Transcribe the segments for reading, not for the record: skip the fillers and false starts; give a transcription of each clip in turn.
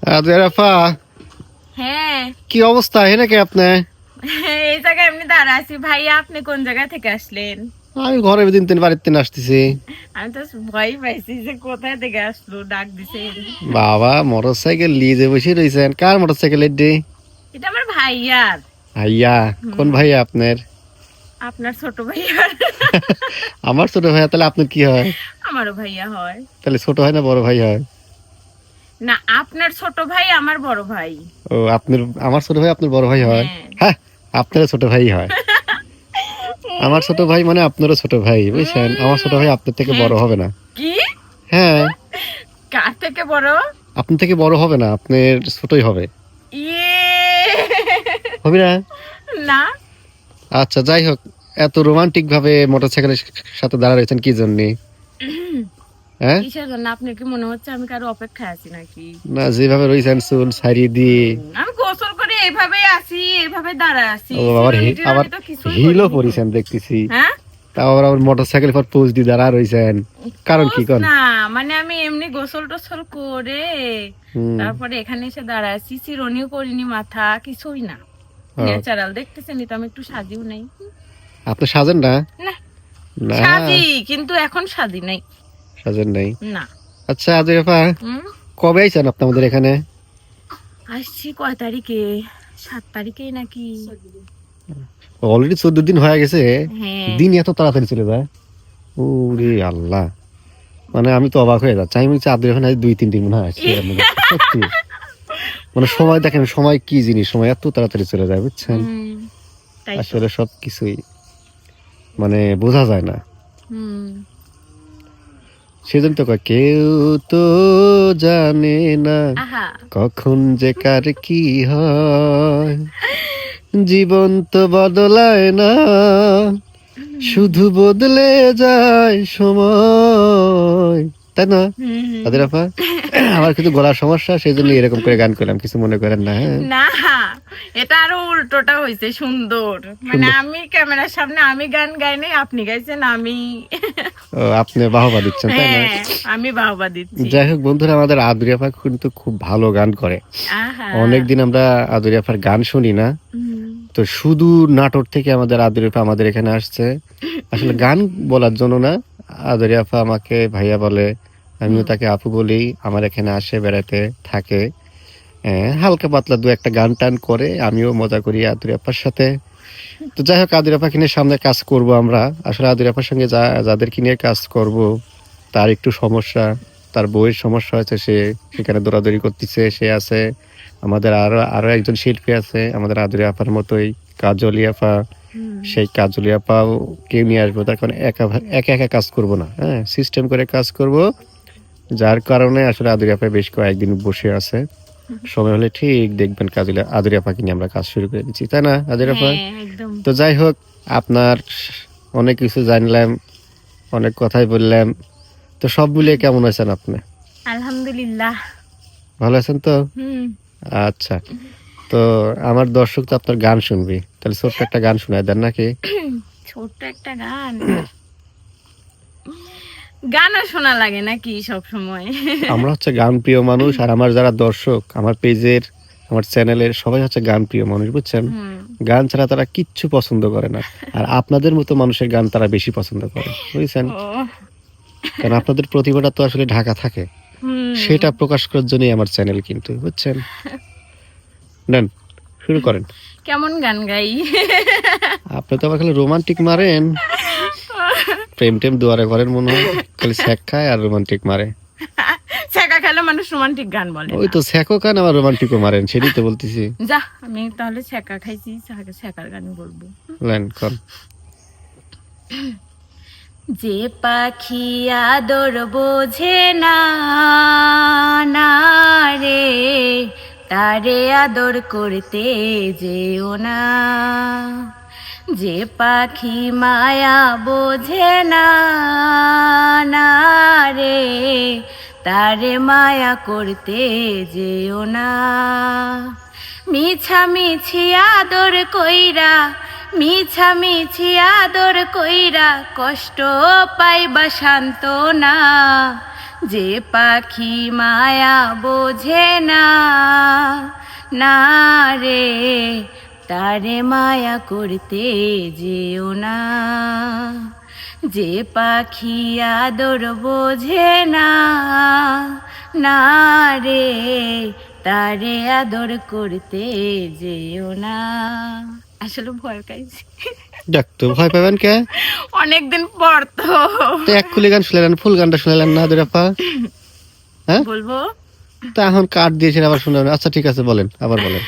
আফা, হ্যাঁ কি অবস্থা এনে কে আপনি? এই জায়গায় এমনি দাঁড়া আছি। ভাইয়া আপনি কোন জায়গা থেকে আসলেন? আমি ঘরে দিন বাড়ির তিন আসতেছি। আমি তো ভয় পাইছি যে কোথায় থেকে আসলো, ডাক দিছেন। বাবা মোটর সাইকেল লিজে বসে রয়েছেন। কার মোটর সাইকেল এডি? এটা আমার ভাইয়ার। ভাইয়া? কোন ভাইয়া আপনার? আপনার ছোট ভাইয়ার। আমার ছোট ভাইয়া। তাহলে আপনার কি হয়? আমারও ভাইয়া হয়। তাহলে ছোট হয় না বড় ভাই হয়? না, আপনার ছোট ভাই আমার বড় ভাই। ও, আপনার আমার ছোট ভাই আপনার বড় ভাই হয়? হ্যাঁ। হ্যাঁ, আপনারও ছোট ভাই হয়। আমার ছোট ভাই মানে আপনারও ছোট ভাই, বুঝছেন? আমার ছোট ভাই আপনার থেকে বড় হবে না। কি? হ্যাঁ, কার থেকে বড়? আপনার থেকে বড় হবে না, আপনার ছোটই হবে। ইয়ে হবে না? না, আচ্ছা, যাই হোক, এত রোমান্টিক ভাবে মোটরসাইকেলের সাথে দাঁড়া রয়েছেন কি জন্য? হ্যাঁ, কিসের জন্য? আপনার কি মনে হচ্ছে আমি কারো অপেক্ষায় আছি নাকি? না, যেভাবে রয়েছেন চুল ছাড়িয়ে দিয়ে। আমি গোসল করে এইভাবে আছি, এইভাবে দাঁড়া আছি। ও, আবার সিকিউরিটির আবার আমি তো কিছুই হিলও করিনি। পরিছেন দেখতেছি। হ্যাঁ, তাও আবার মোটরসাইকেল পর পোজ দিয়ে দাঁড়া রয়েছেন, কারণ কি? কোন? না মানে আমি এমনি গোসল টোসল করে তারপরে এখানে এসে দাঁড়া আছি। চিরুনিও করিনি, মাথা কিছুই না, ন্যাচারাল দেখতেছেন। তো আমি একটু সাজিও নাই। আপনি সাজেন না? না, না, সাজি কিন্তু এখন সাজি নাই। সাজেন নাই। না। আচ্ছা আদিরাফা, হুম, কবে আইছেন আপনি আমাদের এখানে? আসছি কয় তারিখে? 7 তারিখে নাকি? অলরেডি 14 দিন হয়ে গেছে। হ্যাঁ। দিন এত তাড়াতাড়ি চলে যায়। ওরে আল্লাহ, মানে আমি তো অবাক হয়ে যাচ্ছি। আমি বলছি আদিরাফা আজ 2-3 দিন মনে হয় আসছে। সত্যি, মানে সময় দেখেন, সময় কি জিনিস, সময় এত তাড়াতাড়ি চলে যায়, বুঝছেন? তাই তো। আসলে সবকিছুই মানে বোঝা যায় না। হুম। সেজন্য তো কয়, কেউ তো জানে না আহা, কখন যে কার কি হয়। জীবন তো বদলায় না, শুধু বদলে যায় সময়, তাই না হুম। আদিরাফা? আমার কিন্তু গলার সমস্যা, সেই জন্য এরকম করে গান করলাম, কিছু মনে করেন না। হ্যাঁ, না, এটা আরো উল্টোটা হয়েছে সুন্দর। মানে সুন্দর। আমি ক্যামেরার সামনে আমি গান গাইনি, আপনি গাইছেন। আমি ও, আপনি বাহবা দিচ্ছেন, তাই না? হ্যাঁ, আমি বাহবা দিচ্ছি। যাই হোক বন্ধুরা, আমাদের আদুরিয়াফা কিন্তু খুব ভালো গান করে। আহা। অনেকদিন আমরা আদুরিয়াফার গান শুনি না। হুম। তো শুধু নাটোর থেকে আমাদের আদুরিয়াফা আমাদের এখানে আসছে, আসলে গান বলার জন্য না। আদুরিয়াফা আমাকে ভাইয়া বলে, আমিও তাকে আপু বলি। আমার এখানে আসে, বেড়াতে থাকে। হালকা পাতলা দু একটা গান টান করে, আমিও মজা করি আদুরিয়াফার সাথে। তো যাই হোক, আদুরিয়াফাকে নিয়ে সামনে কাজ করব আমরা। আসলে আদুরিয়াফার সঙ্গে যাদেরকে নিয়ে কাজ করব, তার একটু সমস্যা, তার বউয়ের সমস্যা হয়েছে। সে সেখানে দৌড়াদৌড়ি করতেছে, সে আছে। আমাদের আরো আরো একজন শিল্পী আছে আমাদের আদুরি আপার মতোই, কাজলি আপা। সেই কাজলি আপাও কেউ নিয়ে আসবো, তার কারণে একা একা একা কাজ করব না। হ্যাঁ, সিস্টেম করে কাজ করব। যার কারণে আসলে আদুরি আপা বেশ কয়েকদিন বসে আছে। সময় হলে ঠিক দেখবেন আদুরি আপাকে নিয়ে আমরা কাজ শুরু করে দিচ্ছি, তাই না আদুরি আপা? হ্যাঁ, একদম। তো যাই হোক, আপনার অনেক কিছু জানলাম, অনেক কথাই বললাম। তো সব মিলিয়ে কেমন আছেন আপনি? আলহামদুলিল্লাহ। ভালো আছেন তো? হুম। আচ্ছা, তো আমার দর্শক তো আপনার গান শুনবি, তাহলে ছোট্ট একটা গান শোনায় দেন নাকি? ছোট্ট একটা গান। গানও শোনা লাগে নাকি সব সময়? আমরা হচ্ছে গান প্রিয় মানুষ, আর আমার যারা দর্শক, আমার পেজের, আমার চ্যানেলের সবাই হচ্ছে গান প্রিয় মানুষ, বুঝছেন? গান ছাড়া তারা কিচ্ছু পছন্দ করে না। আর আপনাদের মতো মানুষের গান তারা বেশি পছন্দ করে, বুঝছেন? ও, কারণ আপনাদের প্রতিভাটা তো আসলে ঢাকা থাকে, সেটা প্রকাশ করার জন্যই আমার চ্যানেল, কিন্তু বুঝছেন? নেন, শুরু করেন। কেমন গান গাই? আপনি তো আবার খালি রোমান্টিক মারেন, প্রেম টেম দুয়ারে ঘরের মনে হয়, খালি ছ্যাক খায় আর রোমান্টিক মারে। ছ্যাঁকা খেলে মানুষ রোমান্টিক গান বলে ওই না। তো ছ্যাকও খান আবার রোমান্টিকও মারেন, সেটাই তো বলতেছি। যা, আমি তাহলে ছ্যাঁকা খাইছি, ছ্যাঁকার গান বলবো। লেন কর। যে পাখি আদর বোঝে না, না রে, তারে আদর করতে যেও না। যে পাখি মায়া বোঝে না, না রে, তারে মায়া করতে যেও না। মিছামিছি আদর কইরা, মিছামিছি আদর কইরা কষ্ট পাইবা শান্ত না। যে পাখি মায়া বোঝে না, না রে তারে মায়া করতে যেও না। যে পাখি আদর বোঝে না, না রে তারে আদর করতে যেও না। আসলে ভয় পাইছি, ডাক্তার ভয় পাবেন কে? অনেকদিন পর তো। তো এক কুলি গান শুনলেন, ফুল গানটা শুনলেন না আদুরি আপা? হ্যাঁ বলবো তা এখন কাট দিয়েছেন আবার শুনলেন। আচ্ছা ঠিক আছে বলেন, আবার বলেন।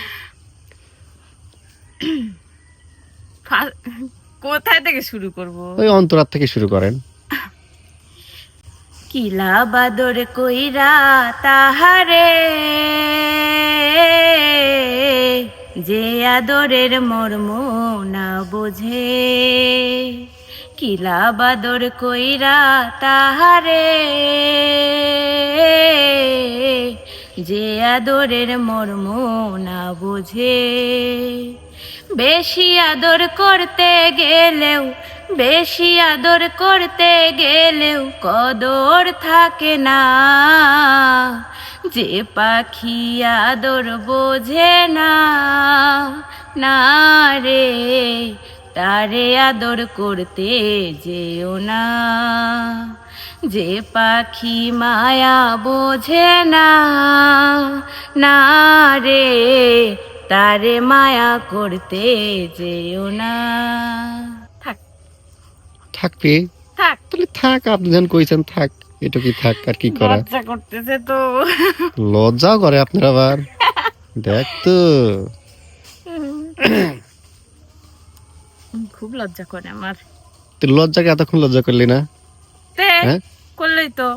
কোথায় থেকে শুরু করব? ওই অন্তরার থেকে শুরু করেন। কিলা বাদর কইরা তাহারে, যে আদরের মর্ম না বোঝে। কিলা বাদর কইরা তাহারে, যে আদরের মর্ম না বোঝে। বেশি আদর করতে গেলেও, বেশি আদর করতে গেলেও কদর থাকে না। যে পাখি আদর বোঝে না, না রে তারে আদর করতে যেও না। যে পাখি মায়া বোঝে না, না রে তারে মায়া করতে যেও না। থাক থাকবি থাক, তাহলে থাক, আপনি যখন কইছেন থাক, এটা কি থাক আর কি করা? লজ্জা করতেছে তো। লজ্জাও করে আপনার আবার, দেখ তো। খুব লজ্জা করে আমার। তুই লজ্জাকে এতক্ষণ লজ্জা করলি না? তে হ্যাঁ? করলেই তো।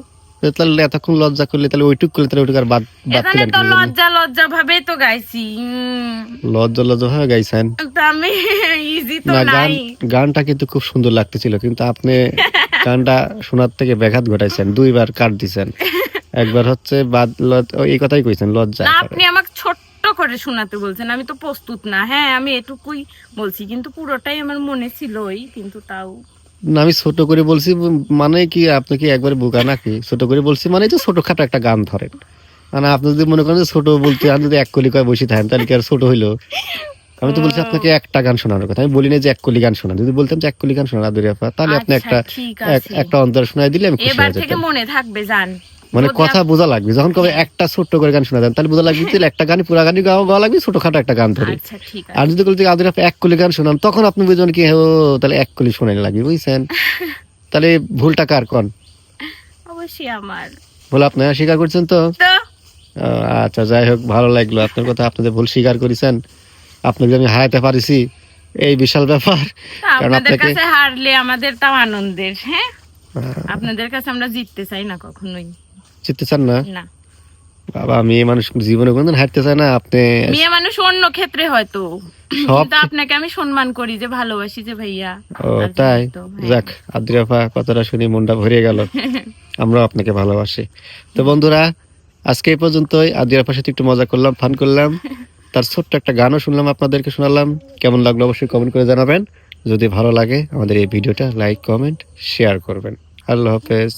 তাহলে এতক্ষণ লজ্জা করলি, তাহলে ওইটুক করলে তাহলে ওইটুক আর বাদ এখানে দিলেন তো কি জন্য? লজ্জা লজ্জা ভাবেই তো গাইছি। লজ্জা লজ্জা হয়ে গাইছেন তো আমি ইজি তো না? নাই। গানটা কিন্তু খুব সুন্দর লাগতেছিল, কিন্তু আপনি গানটা শোনার থেকে ব্যাঘাত ঘটাইছেন। দুইবার কাট দিছেন, একবার হচ্ছে এই কথাই কইছেন লজ্জা না, করে। আপনি আমাকে ছোট্ট করে শোনাতে বলছেন, আমি তো প্রস্তুত না। হ্যাঁ আমি এটুকুই বলছি, কিন্তু পুরোটাই আমার মনে ছিলই, কিন্তু তাও। না আমি ছোট করে বলছি মানে কি, আপনি কি একবারে বোকা নাকি? ছোট করে বলছি মানে যে ছোটখাটো একটা গান ধরেন। মানে আপনি যদি মনে করেন যে ছোট বলতে, আমি যদি এক কলি কয় বসে থাকেন তাহলে কি আর ছোট হইলো? আমি তো বলছি আপনাকে একটা গান শোনানোর কথা, আমি বলি না যে এক কলি গান শোনান। যদি বলতাম যে এক কলি গান শোনান আদুরি আপা, তাহলে আপনি আচ্ছা, একটা ঠিক আছে। একটা অন্তর শোনাই দিলে আমি খুশি এবার হয়ে থেকে যেতাম। মনে থাকবে জান। মানে যদি কথা বোঝা লাগবে, যখন কবে একটা ছোট্ট করে গান শোনা দেন তাহলে বোঝা লাগবে তাহলে একটা গানই পুরা গানই গাওয়া লাগবে, ছোটখাটো একটা গান ধরে। আচ্ছা ঠিক আর আছে। যদি বলতে আদুরি আপা এক কলি গান শোনান, তখন আপনি বুঝবেন কি ও তাহলে এক কলি শোনাই লাগবে, বুঝছেন? তাহলে ভুলটা কার কোন? অবশ্যই আমার। ভুল আপনি স্বীকার করছেন তো? তো আচ্ছা যাই হোক, ভালো লাগলো আপনার কথা, আপনাদের ভুল স্বীকার করেছেন, আপনাকে আমি হারাতে পারিছি, এই বিশাল ব্যাপার। কারণ আপনাদের আপনাকে কাছে হারলে আমাদের তাও আনন্দের। হ্যাঁ আপনাদের কাছে আমরা জিততে চাই না কখনোই। জিততে চান না? না, বাবা মেয়ে মানুষ জীবনে কোনদিন হারতে চায় না। আপনি মেয়ে মানুষ অন্য ক্ষেত্রে হয়তো, সব কিন্তু আপনাকে আমি সম্মান করি, যে ভালোবাসি, যে ভাইয়া। ও আর তাই? তো, হ্যাঁ। যাক আদুরি আপা কথাটা শুনে মনটা ভরে গেল, আমরাও আপনাকে ভালোবাসি। তো বন্ধুরা আজকে এই পর্যন্তই। আদুরি আপার সাথে একটু মজা করলাম, ফান করলাম, তার ছোট্ট একটা গানও শুনলাম, আপনাদেরকে শোনালাম। কেমন লাগলো অবশ্যই কমেন্ট করে জানাবেন। যদি ভালো লাগে আমাদের এই ভিডিওটা লাইক কমেন্ট শেয়ার করবেন। আল্লাহ হাফেজ।